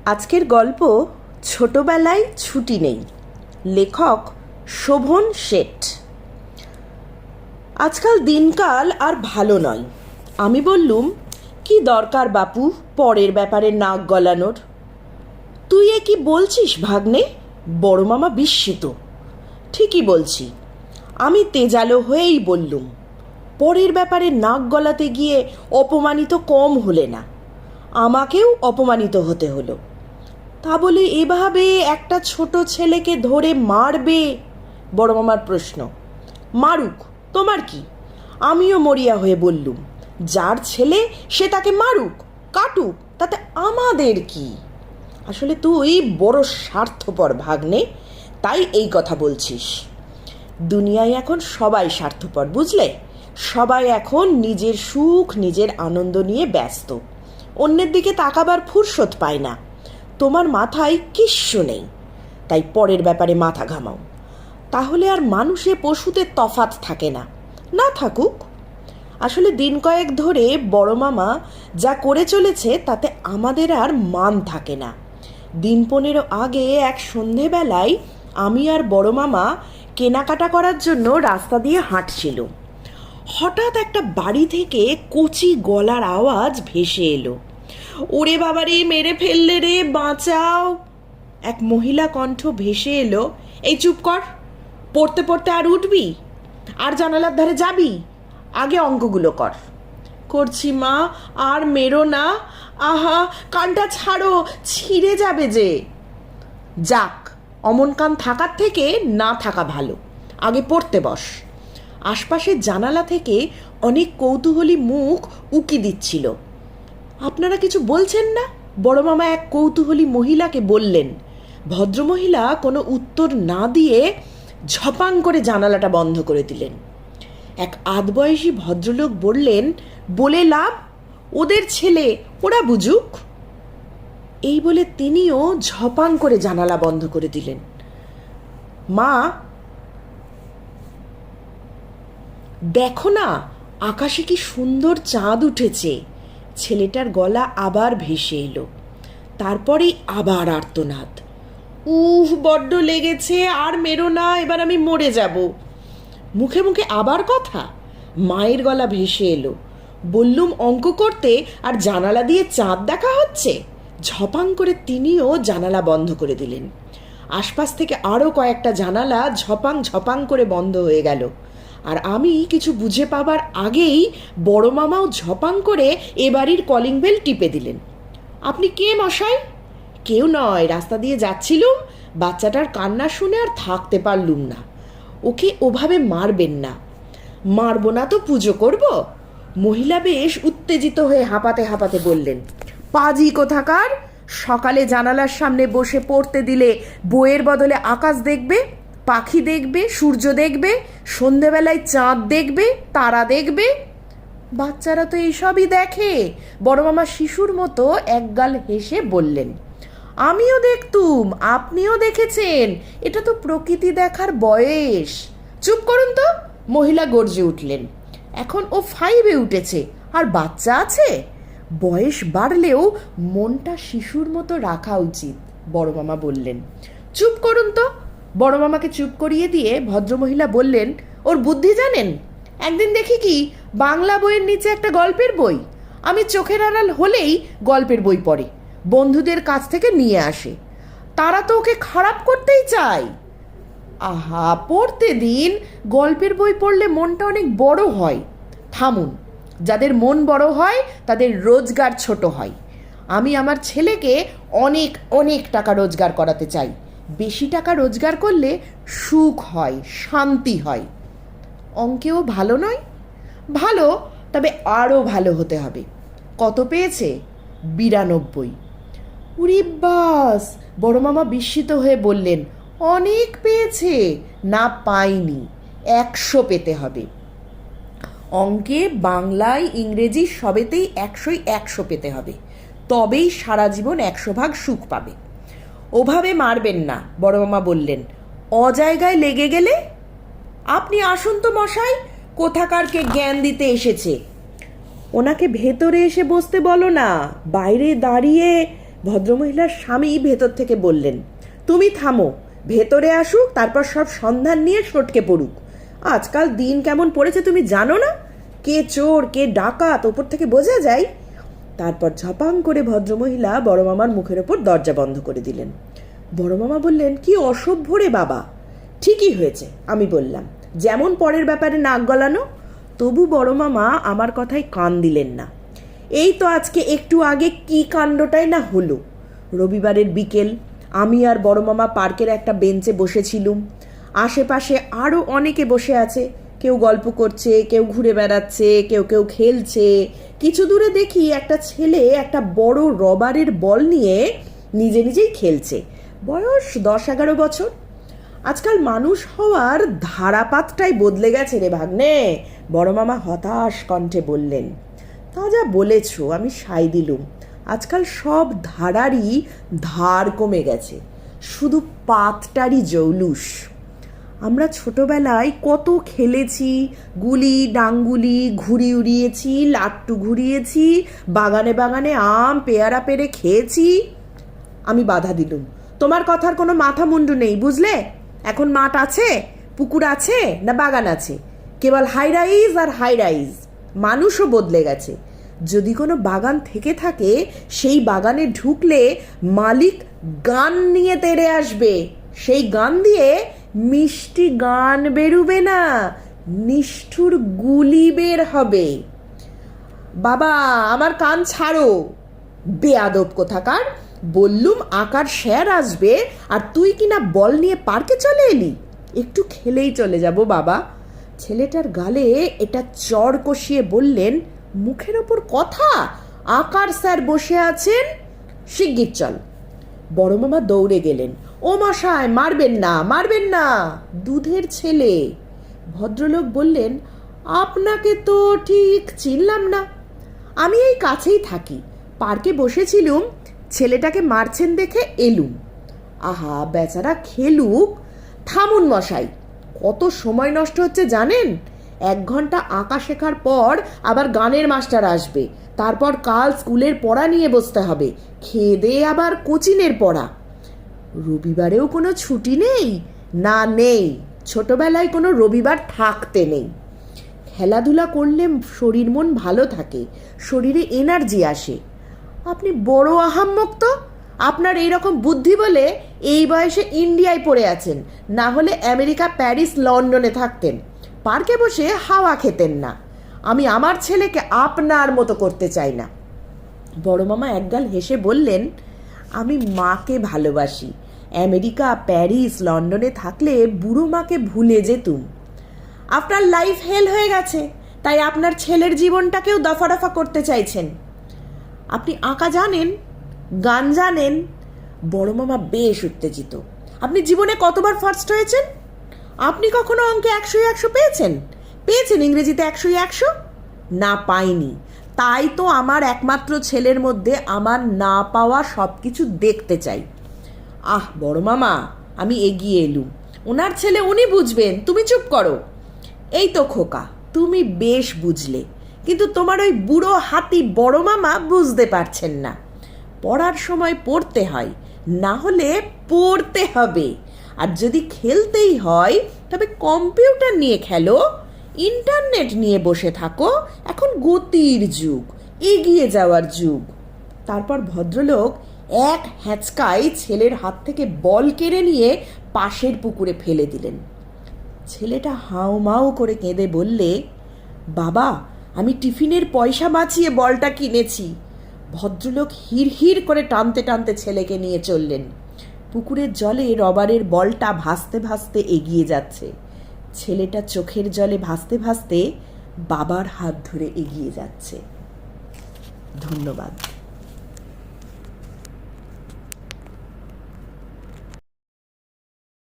আজকের গল্প ছোটবেলায় ছুটি নেই। লেখক শোভন শেঠ। আজকাল দিনকাল আর ভালো নয়। আমি বললুম, কি দরকার বাপু পরের ব্যাপারে নাক গলানোর? তুই এ কি বলছিস ভাগ্নে? বড় মামা বিস্মিত। ঠিকই বলছি। আমি তেজালো হয়েই বললুম, পরের ব্যাপারে নাক গলাতে গিয়ে অপমানিত কম হলে না, আমাকেও অপমানিত হতে হলো। তা বলে এভাবে একটা ছোট ছেলেকে ধরে মারবে? বড় মামার প্রশ্ন। মারুক, তোমার কি? আমিও মরিয়া হয়ে বললুম, যার ছেলে সে তাকে মারুক কাটুক, তাতে আমাদের কি? আসলে তুই বড় স্বার্থপর ভাগ্নে, তাই এই কথা বলছিস। দুনিয়ায় এখন সবাই স্বার্থপর, বুঝলে? সবাই এখন নিজের সুখ নিজের আনন্দ নিয়ে ব্যস্ত, অন্যের দিকে তাকাবার ফুরসত পায় না। তোমার মাথায় কিচ্ছু নেই, তাই পরের ব্যাপারে মাথা ঘামাও। তাহলে আর মানুষে পশুতে তফাৎ থাকে না। না থাকুক। আসলে দিন কয়েক ধরে বড় মামা যা করে চলেছে তাতে আমাদের আর মান থাকে না। দিন 15 আগে এক সন্ধেবেলায় আমি আর বড় মামা কেনাকাটা করার জন্য রাস্তা দিয়ে হাঁটছিল। হঠাৎ একটা বাড়ি থেকে কচি গলার আওয়াজ ভেসে এলো। ওরে বাবারে, মেরে ফেললে রে, বাঁচাও! এক মহিলা কণ্ঠ ভেসে এলো। এই চুপ কর, পড়তে পড়তে আর উঠবি? আর জানালার ধারে যাবি? আগে অঙ্কগুলো কর। করছি মা, আর মেরো না। আহা, কানটা ছাড়ো, ছিঁড়ে যাবে যে। যাক, অমন কান থাকার থেকে না থাকা ভালো। আগে পড়তে বস। আশপাশের জানালা থেকে অনেক কৌতূহলী মুখ উকি দিচ্ছিল। আপনারা কিছু বলছেন না? বড় মামা এক কৌতূহলী মহিলাকে বললেন। ভদ্রমহিলা কোনো উত্তর না দিয়ে ঝপাং করে জানালাটা বন্ধ করে দিলেন। এক আধবয়সী ভদ্রলোক বললেন, বলে লাভ, ওদের ছেলে, ওরা বুঝুক। এই বলে তিনিও ঝপাং করে জানালা বন্ধ করে দিলেন। মা, দেখো না, আকাশে কি সুন্দর চাঁদ উঠেছে। ছেলেটার গলা আবার ভেসে এলো। তারপরেই আবার আর্তনাদ। বড্ড লেগেছে, আর মেরো না, এবার আমি মরে যাব। মুখে মুখে আবার কথা। মায়ের গলা ভেসে এলো। বললুম অঙ্ক করতে, আর জানালা দিয়ে চাঁদ দেখা হচ্ছে। ঝপাং করে তিনিও জানালা বন্ধ করে দিলেন। আশপাশ থেকে আরও কয়েকটা জানালা ঝপাং ঝপাং করে বন্ধ হয়ে গেল। আর আমি কিছু বুঝে পাবার আগেই বড় মামাও ঝপাং করে এ বাড়ির কলিং বেল টিপে দিলেন। আপনি কে মশাই? কেউ নয়, রাস্তা দিয়ে যাচ্ছিলুম, বাচ্চাটার কান্না শুনে আর থাকতে পারলুম না। ওকে ওভাবে মারবেন না। মারব না তো পুজো করব? মহিলা বেশ উত্তেজিত হয়ে হাঁপাতে হাঁপাতে বললেন। পাজি কোথাকার! সকালে জানালার সামনে বসে পড়তে দিলে বইয়ের বদলে আকাশ দেখবে, পাখি দেখবে, সূর্য দেখবে, সন্ধেবেলায় চাঁদ দেখবে, তারা দেখবে। বাচ্চারা তো এইসবই দেখে। বড় মামা শিশুর মতো একগাল হেসে বললেন, আমিও দেখতুম, আপনিও দেখেছেন, এটা তো প্রকৃতি দেখার বয়স। চুপ করুন তো! মহিলা গর্জে উঠলেন। এখন ও 5-এ উঠেছে, আর বাচ্চা আছে। বয়স বাড়লেও মনটা শিশুর মতো রাখা উচিত, বড় মামা বললেন। চুপ করুন তো! বড় মামাকে চুপ করিয়ে দিয়ে ভদ্রমহিলা বললেন, ওর বুদ্ধি জানেন? একদিন দেখি কি বাংলা বইয়ের নিচে একটা গল্পের বই। আমি চোখের আড়াল হলেই গল্পের বই পড়ে, বন্ধুদের কাছ থেকে নিয়ে আসে। তারা তো ওকে খারাপ করতেই চায়। আহা, পড়তে দিন। গল্পের বই পড়লে মনটা অনেক বড় হয়। থামুন, যাদের মন বড় হয় তাদের রোজগার ছোট হয়। আমি আমার ছেলেকে অনেক অনেক টাকা রোজগার করাতে চাই। বেশি টাকা রোজগার করলে সুখ হয়, শান্তি হয়। অঙ্কেও ভালো নয়? ভালো, তবে আরও ভালো হতে হবে। কত পেয়েছে? 92। উরি বাস! বড় মামা বিস্মিত হয়ে বললেন, অনেক পেয়েছে। না, পাইনি, 100 পেতে হবে। অঙ্কে, বাংলায়, ইংরেজি সবেতেই 100ই 100 পেতে হবে, তবেই সারা জীবন 100 ভাগ সুখ পাবে। ওভাবে মারবেন না, বড় মামা বললেন। অজায়গায় লেগে গেলে? আপনি আসুন তো মশাই, কোথাকারকে জ্ঞান দিতে এসেছে। ওনাকে ভেতরে এসে বসতে বলো না, বাইরে দাঁড়িয়ে ভদ্রমহিলার স্বামী ভেতর থেকে বললেন, তুমি থামো, ভেতরে আসুক, তারপর সব সন্ধান নিয়ে সটকে পড়ুক। আজকাল দিন কেমন পড়েছে তুমি জানো না? কে চোর কে ডাকাত ওপর থেকে বোঝা যায়। তারপর ঝপাং করে ভদ্রমহিলা বড় মামার মুখের ওপর দরজা বন্ধ করে দিলেন। বড় মামা বললেন, কি অসভ্য রে বাবা। ঠিকই হয়েছে, আমি বললাম, যেমন পরের ব্যাপারে নাক গলানো। তবু বড় মামা আমার কথায় কান দিলেন না। এই তো আজকে একটু আগে কি কাণ্ডটাই না হলো। রবিবারের বিকেল, আমি আর বড় মামা পার্কের একটা বেঞ্চে বসেছিলুম। আশেপাশে আরও অনেকে বসে আছে, কেউ গল্প করছে, কেউ ঘুরে বেড়াচ্ছে, কেউ কেউ খেলছে। কিছু দূরে দেখি একটা ছেলে একটা বড় রবারের বল নিয়ে নিজে নিজেই খেলছে। বয়স 10-11 বছর। আজকাল মানুষ হওয়ার ধারাপাতটাই বদলে গেছে রে ভাগ্নে, বড় মামা হতাশ কণ্ঠে বললেন। তা যা বলেছ, আমি সাই দিলুম। আজকাল সব ধারারই ধার কমে গেছে, শুধু পাতটারই জৌলুস। আমরা ছোটবেলায় কত খেলেছি, গুলি ডাঙ্গুলি, ঘুড়ি উড়িয়েছি, লাট্টু ঘুরিয়েছি, বাগানে বাগানে আম পেয়ারা পেরে খেয়েছি। আমি বাধা দিলুম, তোমার কথার কোনো মাথা মুন্ডু নেই, বুঝলে? এখন মাঠ আছে, পুকুর আছে, না বাগান আছে? কেবল হাই রাইজ আর হাই রাইজ। মানুষও বদলে গেছে। যদি কোনো বাগান থেকে থাকে, সেই বাগানে ঢুকলে মালিক গান নিয়ে তেড়ে আসবে। সেই গান দিয়ে মিষ্টি গান বেরুবে না, নিষ্ঠুর গুলি বের হবে। বাবা, আমার কান ছাড়ো, বেয়াদব কোথাকার। বললুম আকার স্যার আসবে, আর তুই কিনা বল নিয়ে পার্কে চলে এলি। একটু খেলেই চলে যাব বাবা। ছেলেটার গালে এটা চড় কষিয়ে বললেন, মুখের ওপর কথা, আকার স্যার বসে আছেন, শিগগির চল। বড় মামা দৌড়ে গেলেন, ও মশাই, মারবেন না, মারবেন না, দুধের ছেলে। ভদ্রলোক বললেন, আপনাকে তো ঠিক চিনলাম না। আমি এই কাছেই থাকি, পার্কে বসেছিলুম, ছেলেটাকে মারছেন দেখে এলুম। আহা, বেচারা খেলুক। থামুন মশাই, কত সময় নষ্ট হচ্ছে জানেন? 1 ঘন্টা আঁকা শেখার পর আবার গানের মাস্টার আসবে, তারপর কাল স্কুলের পড়া নিয়ে বসতে হবে, খেয়ে দিয়ে আবার কোচিনের পড়া। রবিবারেও কোনো ছুটি নেই? না, নেই। ছোটবেলায় কোনো রবিবার থাকতে নেই। খেলাধুলা করলে শরীর মন ভালো থাকে, শরীরে এনার্জি আসে। আপনি বড় আহাম্মক তো। আপনার এইরকম বুদ্ধি বলে এই বয়সে ইন্ডিয়ায় পড়ে আছেন, না হলে আমেরিকা, প্যারিস, লন্ডনে থাকতেন, পার্কে বসে হাওয়া খেতেন না। আমি আমার ছেলেকে আপনার মতো করতে চাই না। বড় মামা একগাল হেসে বললেন, আমি মাকে ভালোবাসি। আমেরিকা, প্যারিস, লন্ডনে থাকলে বুড়ো মাকে ভুলে যেতুম। আপনার লাইফ হেল হয়ে গেছে, তাই আপনার ছেলের জীবনটাকেও দফা রফা করতে চাইছেন। আপনি আঁকা জানেন, গান জানেন? বড় মামা বেশ উত্তেজিত। আপনি জীবনে কতবার ফার্স্ট হয়েছেন? আপনি কখনো অঙ্কে 100-100 পেয়েছেন? পেয়েছেন ইংরেজিতে 100-100? না, পাইনি। তাই তো আমার একমাত্র ছেলের মধ্যে আমার না পাওয়া সব কিছু দেখতে চাই। আহ বড় মামা, আমি এগিয়ে এলুম। ওনার ছেলে উনি বুঝবেন, তুমি চুপ করো। এই তো খোকা, তুমি বেশ বুঝলে, কিন্তু তোমার ওই বুড়ো হাতি বড় মামা বুঝতে পারছেন না। পড়ার সময় পড়তে হয়, না হলে পড়তে হবে। আর যদি খেলতেই হয়, তবে কম্পিউটার নিয়ে খেলো, ইন্টারনেট নিয়ে বসে থাকো। এখন গতির যুগ, এগিয়ে যাওয়ার যুগ। তারপর ভদ্রলোক এক হ্যাঁচকায় ছেলের হাত থেকে বল কেড়ে নিয়ে পাশের পুকুরে ফেলে দিলেন। ছেলেটা হাউমাউ করে কেঁদে বললে, বাবা, আমি টিফিনের পয়সা বাঁচিয়ে বলটা কিনেছি। ভদ্রলোক হিড়হিড় করে টানতে টানতে ছেলেকে নিয়ে চললেন। পুকুরের জলে রবারের বলটা ভাসতে ভাসতে এগিয়ে যাচ্ছে। ছেলেটা চোখের জলে ভাসতে ভাসতে বাবার হাত ধরে এগিয়ে যাচ্ছে। ধন্যবাদ।